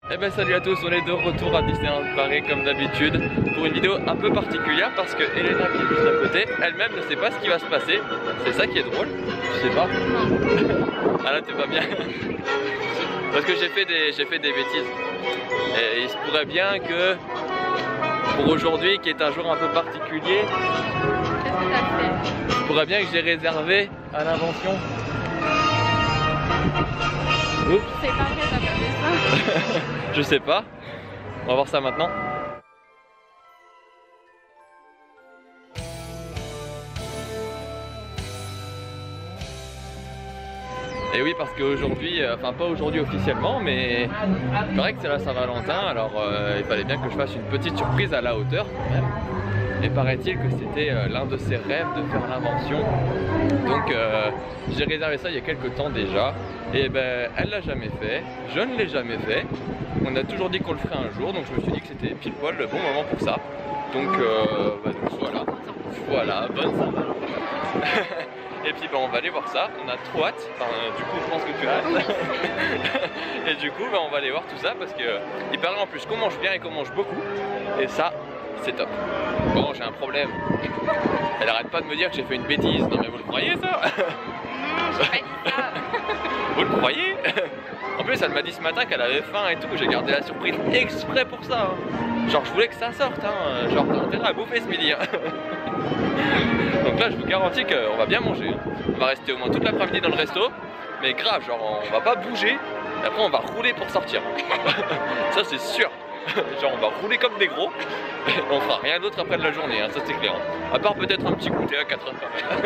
Eh ben salut à tous, on est de retour à Disneyland Paris comme d'habitude pour une vidéo un peu particulière parce que Elena qui est juste à côté, elle-même ne sait pas ce qui va se passer. C'est ça qui est drôle. Tu sais pas? Ah là t'es pas bien. Parce que j'ai fait des bêtises. Et il se pourrait bien que pour aujourd'hui qui est un jour un peu particulier, Qu'est-ce que t'as fait? il se pourrait bien que j'ai réservé à l'invention. Oups. C'est pas vrai, t'as pas fait ça. Je sais pas. On va voir ça maintenant. Et oui, parce qu'aujourd'hui, enfin pas aujourd'hui officiellement, mais c'est vrai que c'est la Saint-Valentin, alors il fallait bien que je fasse une petite surprise à la hauteur quand même. Et paraît-il que c'était l'un de ses rêves de faire l'invention. Donc j'ai réservé ça il y a quelques temps déjà. Et ben elle l'a jamais fait, je ne l'ai jamais fait. On a toujours dit qu'on le ferait un jour, donc je me suis dit que c'était pile poil le bon moment pour ça. Donc, donc voilà, bonne Saint-Valentin. Et puis on va aller voir ça, on a trop hâte, enfin, du coup je pense que tu as hâte. Et du coup on va aller voir tout ça parce que il paraît en plus qu'on mange bien et qu'on mange beaucoup. Et ça c'est top. Bon, j'ai un problème. Elle arrête pas de me dire que j'ai fait une bêtise. Non mais vous le croyez ça? J'ai pas dit ça. Vous le croyez? En plus elle m'a dit ce matin qu'elle avait faim et tout. J'ai gardé la surprise exprès pour ça hein. Genre je voulais que ça sorte hein. Genre t'as intérêt à bouffer ce midi hein. Donc là je vous garantis qu'on va bien manger. On va rester au moins toute l'après-midi dans le resto. Mais grave, genre on va pas bouger. Et après on va rouler pour sortir. Ça c'est sûr. Genre on va rouler comme des gros. On fera rien d'autre après de la journée, hein, ça c'est clair. À part peut-être un petit goûter à 4h quand même.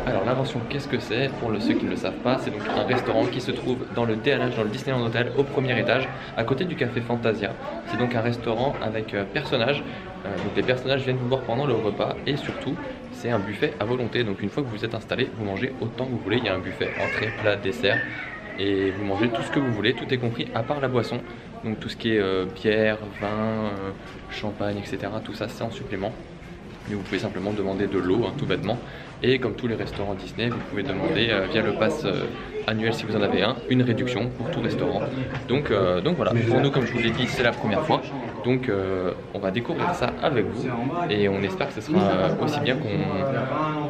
Alors l'invention, qu'est-ce que c'est? Pour ceux qui ne le savent pas, c'est donc un restaurant qui se trouve dans le DLH, dans le Disneyland Hotel, au premier étage, à côté du café Fantasia. C'est donc un restaurant avec personnages. Donc les personnages viennent vous voir pendant le repas et surtout c'est un buffet à volonté. Donc une fois que vous êtes installé, vous mangez autant que vous voulez. Il y a un buffet entrée, plat, dessert et vous mangez tout ce que vous voulez. Tout est compris à part la boisson. Donc tout ce qui est bière, vin, champagne, etc. Tout ça c'est en supplément. Mais vous pouvez simplement demander de l'eau, hein, tout bêtement. Et comme tous les restaurants Disney, vous pouvez demander via le pass annuel si vous en avez un, une réduction pour tout restaurant. Donc voilà, pour nous comme je vous l'ai dit, c'est la première fois. Donc on va découvrir ça avec vous. Et on espère que ce sera aussi bien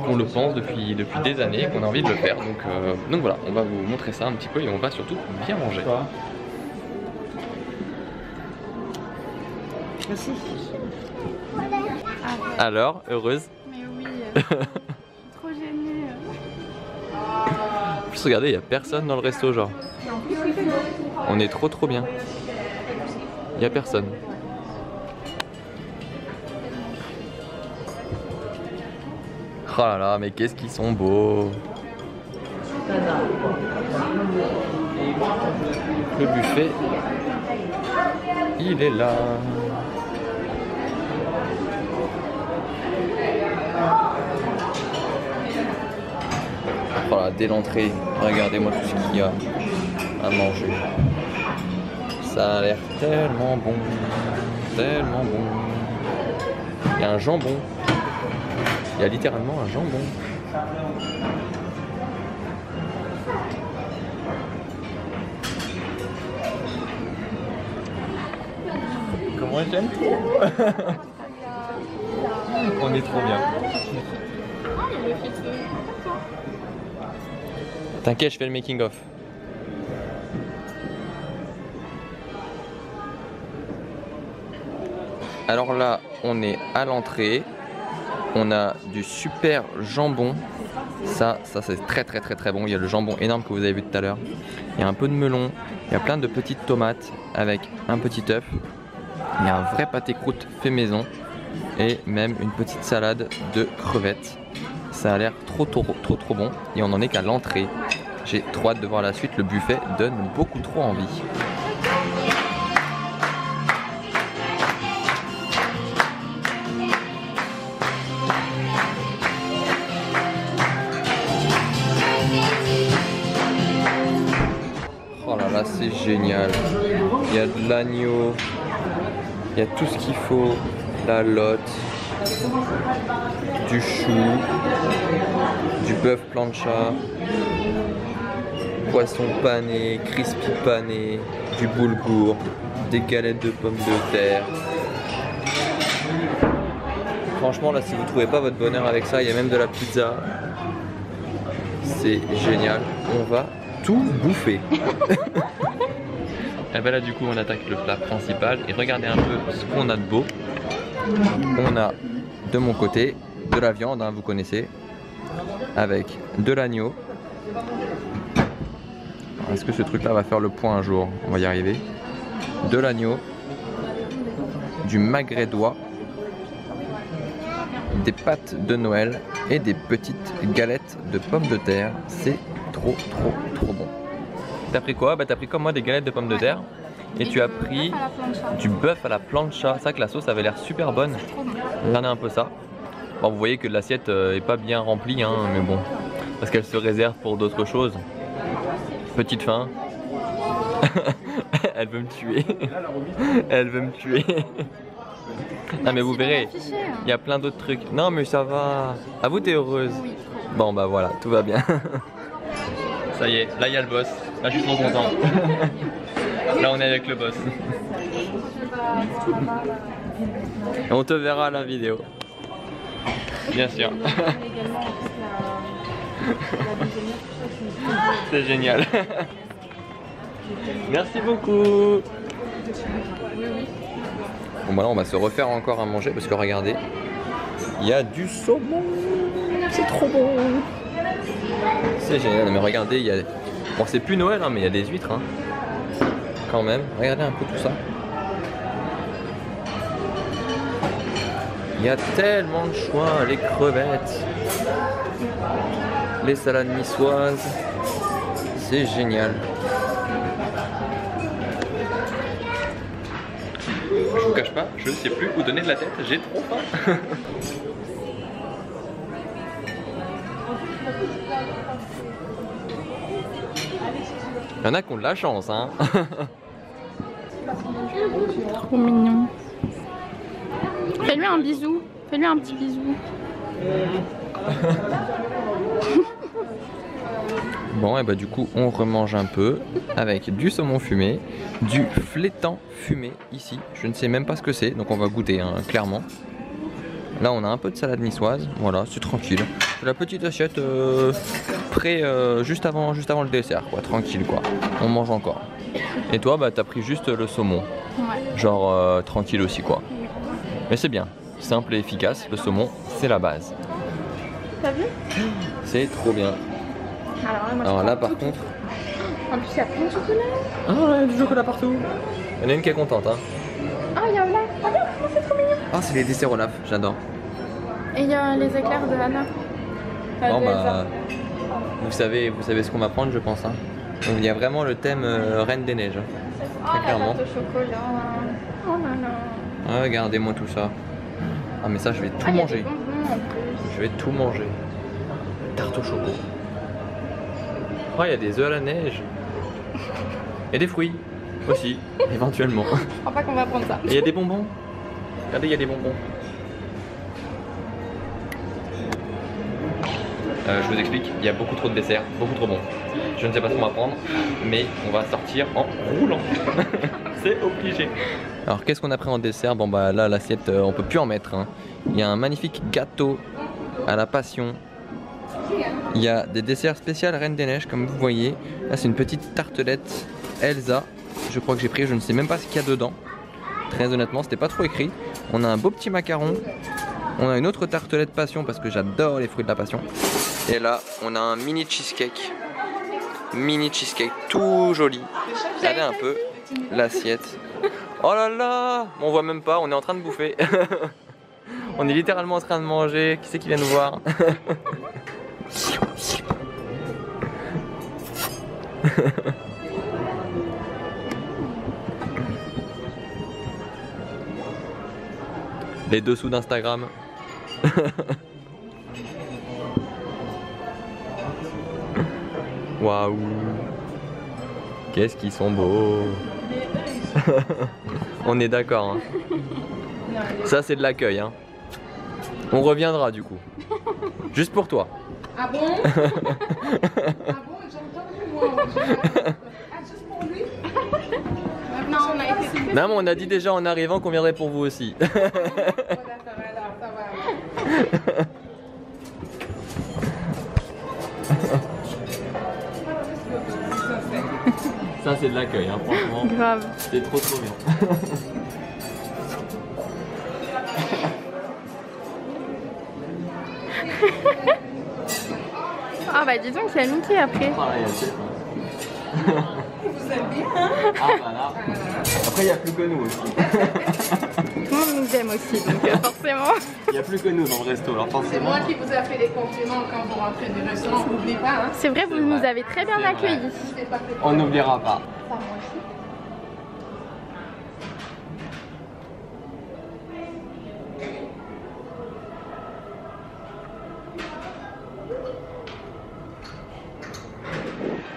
qu'on le pense depuis des années, qu'on a envie de le faire. Donc voilà, on va vous montrer ça un petit peu et on va surtout bien manger. Merci. Alors, heureuse? Mais oui, trop gênée. En plus regardez, il n'y a personne dans le resto genre. On est trop bien. Il n'y a personne. Oh là là, mais qu'est-ce qu'ils sont beaux. Le buffet, il est là. Voilà, dès l'entrée, regardez-moi tout ce qu'il y a à manger. Ça a l'air tellement bon, tellement bon. Il y a un jambon. Il y a littéralement un jambon. Comment j'aime trop. On est trop bien. T'inquiète, je fais le making of. Alors là, on est à l'entrée. On a du super jambon. Ça c'est très bon. Il y a le jambon énorme que vous avez vu tout à l'heure. Il y a un peu de melon. Il y a plein de petites tomates avec un petit œuf. Il y a un vrai pâté croûte fait maison. Et même une petite salade de crevettes. Ça a l'air trop bon. Et on n'en est qu'à l'entrée. J'ai trop hâte de voir la suite. Le buffet donne beaucoup trop envie. Oh là là, c'est génial. Il y a de l'agneau. Il y a tout ce qu'il faut. La lotte. du chou, du bœuf plancha, poisson pané, crispy pané, du boulgour, des galettes de pommes de terre. Franchement là, si vous trouvez pas votre bonheur avec ça, il y a même de la pizza. C'est génial, on va tout bouffer. Et ben là du coup on attaque le plat principal et regardez un peu ce qu'on a de beau. On a de mon côté de la viande, hein, vous connaissez, avec de l'agneau. Est-ce que ce truc là va faire le point un jour? On va y arriver. De l'agneau, du magret d'oie, des pâtes de Noël et des petites galettes de pommes de terre. C'est trop bon. T'as pris quoi? Bah t'as pris comme moi des galettes de pommes de terre. Et tu as pris du bœuf à la plancha. C'est vrai que la sauce avait l'air super bonne. Regardez un peu ça. Bon, vous voyez que l'assiette est pas bien remplie, hein, mais bon. Parce qu'elle se réserve pour d'autres choses. Petite faim. Elle veut me tuer. Elle veut me tuer. Ah mais vous verrez, il y a plein d'autres trucs. Non mais ça va. Ah vous t'es heureuse? Bon bah voilà, tout va bien. Ça y est, là il y a le boss. Là je suis trop content. Là on est avec le boss. On te verra à la vidéo. Bien sûr. C'est génial. Merci beaucoup. Bon bah là on va se refaire encore à manger parce que regardez, il y a du saumon. C'est trop bon. C'est génial, mais regardez, il y a... Bon c'est plus Noël hein, mais il y a des huîtres hein. Quand même, regardez un peu tout ça. Il y a tellement de choix, les crevettes, les salades niçoises, c'est génial. Je vous cache pas, je ne sais plus où donner de la tête, j'ai trop faim. Il y en a qui ont de la chance, hein. Trop mignon. Fais-lui un bisou. Fais-lui un petit bisou. Bon et bah du coup on remange un peu avec du saumon fumé, du flétan fumé ici, je ne sais même pas ce que c'est donc on va goûter hein, clairement. Là on a un peu de salade niçoise, voilà c'est tranquille. C'est la petite assiette prêt juste avant le dessert quoi, tranquille quoi, on mange encore. Et toi bah t'as pris juste le saumon, Ouais. genre tranquille aussi quoi. Mais c'est bien, simple et efficace, le saumon c'est la base. T'as vu? C'est trop bien. Alors là par contre... En plus il y a plein de chocolat. Ah il y a du chocolat partout. Il y en a une qui est contente hein. Ah il y a là. Regarde, c'est trop mignon. Ah c'est les desserts Olaf, j'adore. Et il y a les éclairs de Anna. Bon bah... Vous savez ce qu'on va prendre je pense hein. Donc il y a vraiment le thème Reine des Neiges. Très clairement. La tarte au chocolat. Oh là là. Regardez-moi tout ça. Ah mais ça je vais tout Il y a manger. des bonbons en plus. Je vais tout manger. Tarte au chocolat. Oh il y a des œufs à la neige. Et des fruits aussi, éventuellement. Je crois pas qu'on va prendre ça. Et il y a des bonbons. Regardez il y a des bonbons. Je vous explique, il y a beaucoup trop de desserts, beaucoup trop bon. Je ne sais pas ce qu'on va prendre, mais on va sortir en roulant. C'est obligé. Alors qu'est-ce qu'on a pris en dessert? Bon bah là l'assiette on peut plus en mettre hein. Il y a un magnifique gâteau à la passion. Il y a des desserts spéciaux Reine des Neiges comme vous voyez. Là c'est une petite tartelette Elsa. Je crois que j'ai pris, je ne sais même pas ce qu'il y a dedans. Très honnêtement c'était pas trop écrit. On a un beau petit macaron. On a une autre tartelette passion parce que j'adore les fruits de la passion. Et là on a un mini cheesecake. Mini cheesecake tout joli. Regardez un peu l'assiette. Oh là là, on voit même pas, on est en train de bouffer. On est littéralement en train de manger. Qui c'est qui vient nous voir? Les dessous d'Instagram. Waouh, qu'est-ce qu'ils sont beaux. On est d'accord hein. Ça c'est de l'accueil hein. On reviendra du coup. Juste pour toi. Ah bon? Ah bon, j'entends moi. Ah, juste pour lui? Non, on a été... Non mais on a dit déjà en arrivant qu'on viendrait pour vous aussi. Ça va. Ça c'est de l'accueil, hein, franchement. Grave. C'est trop bien. Ah bah dis donc, il y a Mickey après. Ah, il y a le chef, hein. Vous aimez bien, hein? Ah bah là. Après il n'y a plus que nous aussi. Tout le monde nous aime aussi, donc forcément. Il n'y a plus que nous dans le resto, alors C'est forcément. moi qui vous ai fait les compliments quand vous rentrez du restaurant, n'oubliez pas, hein? C'est vrai, vous C'est nous vrai. avez très bien C'est vrai. accueillis. Je t'ai pas fait On n'oubliera pas. ça, moi aussi.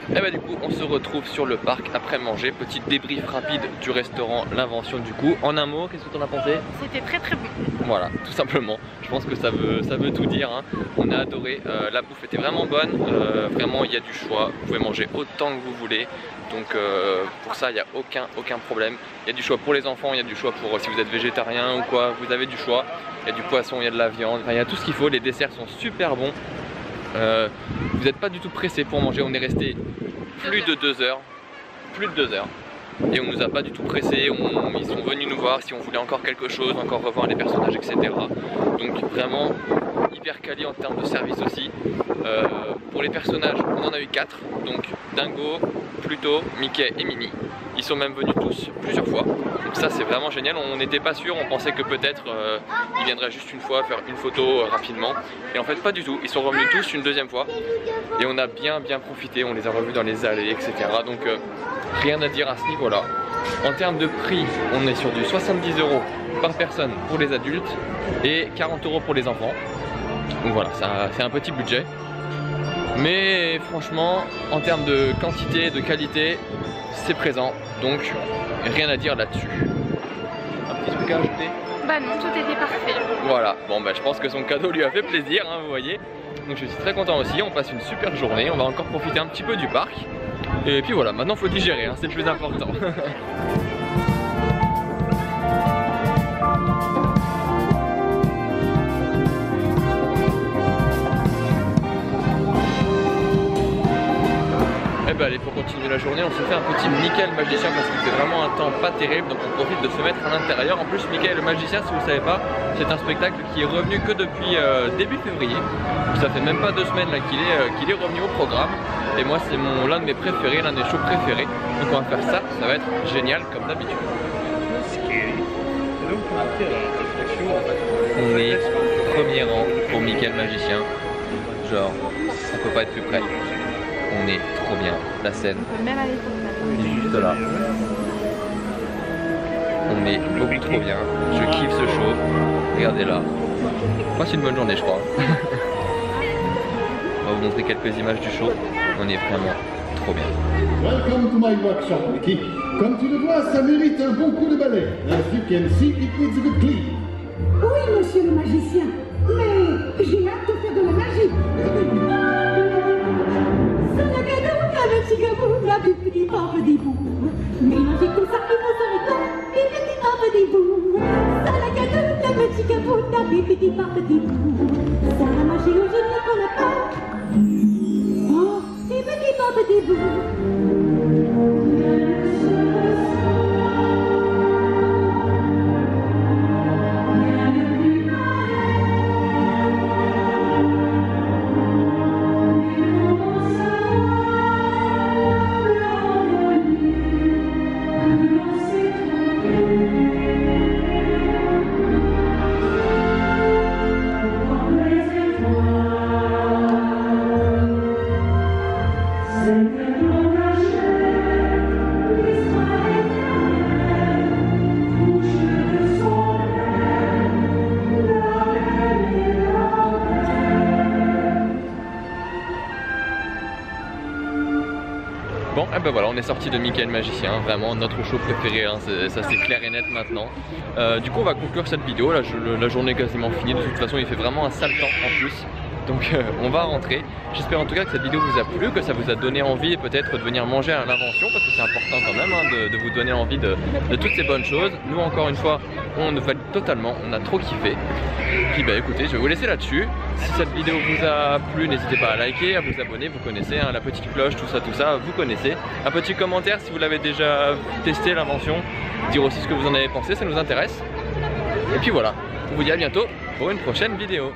Et bah du coup on se retrouve sur le parc après manger. Petit débrief rapide du restaurant L'Invention du coup. En un mot, qu'est-ce que tu en as pensé? C'était très très bon. Voilà, tout simplement. Je pense que ça veut tout dire, hein. On a adoré, la bouffe était vraiment bonne, vraiment il y a du choix, vous pouvez manger autant que vous voulez. Donc pour ça il n'y a aucun problème. Il y a du choix pour les enfants, il y a du choix pour si vous êtes végétarien ou quoi, vous avez du choix. Il y a du poisson, il y a de la viande, enfin, il y a tout ce qu'il faut, les desserts sont super bons. Vous n'êtes pas du tout pressé pour manger, on est resté plus de 2 heures. Et on nous a pas du tout pressé, ils sont venus nous voir si on voulait encore quelque chose, encore revoir les personnages, etc. Donc vraiment hyper quali en termes de service aussi. Pour les personnages, on en a eu 4, donc Dingo, Pluto, Mickey et Minnie. Ils sont même venus tous plusieurs fois, donc ça c'est vraiment génial. On n'était pas sûr, on pensait que peut-être ils viendraient juste une fois faire une photo rapidement, et en fait pas du tout, ils sont revenus tous une deuxième fois et on a bien profité, on les a revus dans les allées, etc. Donc rien à dire à ce niveau là. En termes de prix, on est sur du 70 € par personne pour les adultes et 40 € pour les enfants. Donc voilà, c'est un petit budget. Mais franchement, en termes de quantité, de qualité, c'est présent. Donc rien à dire là-dessus. Un petit truc à ajouter? Bah non, tout était parfait. Voilà, bon bah je pense que son cadeau lui a fait plaisir, hein, vous voyez. Donc je suis très content aussi, on passe une super journée, on va encore profiter un petit peu du parc. Et puis voilà, maintenant faut digérer, hein, c'est le plus important. Et bah allez, pour continuer la journée, on se fait un petit Mickey le magicien parce qu'il fait vraiment un temps pas terrible, donc on profite de se mettre à l'intérieur. En plus, Mickey le magicien, si vous savez pas, c'est un spectacle qui est revenu que depuis début février. Ça fait même pas 2 semaines là qu'il est revenu au programme. Et moi c'est l'un de mes préférés, l'un des shows préférés. Donc on va faire ça, ça va être génial comme d'habitude. On est premier rang pour Mickey le magicien. Genre, on peut pas être plus près. On est trop bien, la scène. On peut même aller pour ça. Juste là. On est beaucoup trop bien. Je kiffe ce show. Regardez là. Passe une bonne journée, je crois. On va vous montrer quelques images du show. On est vraiment trop bien. Welcome to my workshop, Mickey. Comme tu le vois, ça mérite un bon coup de balai. As you can see, it needs a good clean. Oui, monsieur le magicien, mais j'ai hâte de faire de la magie. La petit pape des bouts. Mélangez tout ça et vous aurez quoi? Les petits papes des bouts. Ça la gâteau, la petit capot, la petit pape des bouts. Ça la magie au génie qu'on n'a pas. Oh, les petits papes des bouts. Bon, et ben voilà, on est sorti de Mickey le Magicien, vraiment notre show préféré, hein, ça c'est clair et net maintenant. Du coup on va conclure cette vidéo, la journée est quasiment finie, de toute façon il fait vraiment un sale temps en plus. Donc on va rentrer. J'espère en tout cas que cette vidéo vous a plu, que ça vous a donné envie peut-être de venir manger à l'Invention, parce que c'est important quand même hein, de vous donner envie de toutes ces bonnes choses. Nous encore une fois, on nous valide totalement, on a trop kiffé. Puis bah écoutez, je vais vous laisser là-dessus. Si cette vidéo vous a plu, n'hésitez pas à liker, à vous abonner, vous connaissez, hein, la petite cloche, tout ça, vous connaissez. Un petit commentaire si vous l'avez déjà testé l'Invention, dire aussi ce que vous en avez pensé, ça nous intéresse. Et puis voilà, on vous dit à bientôt pour une prochaine vidéo.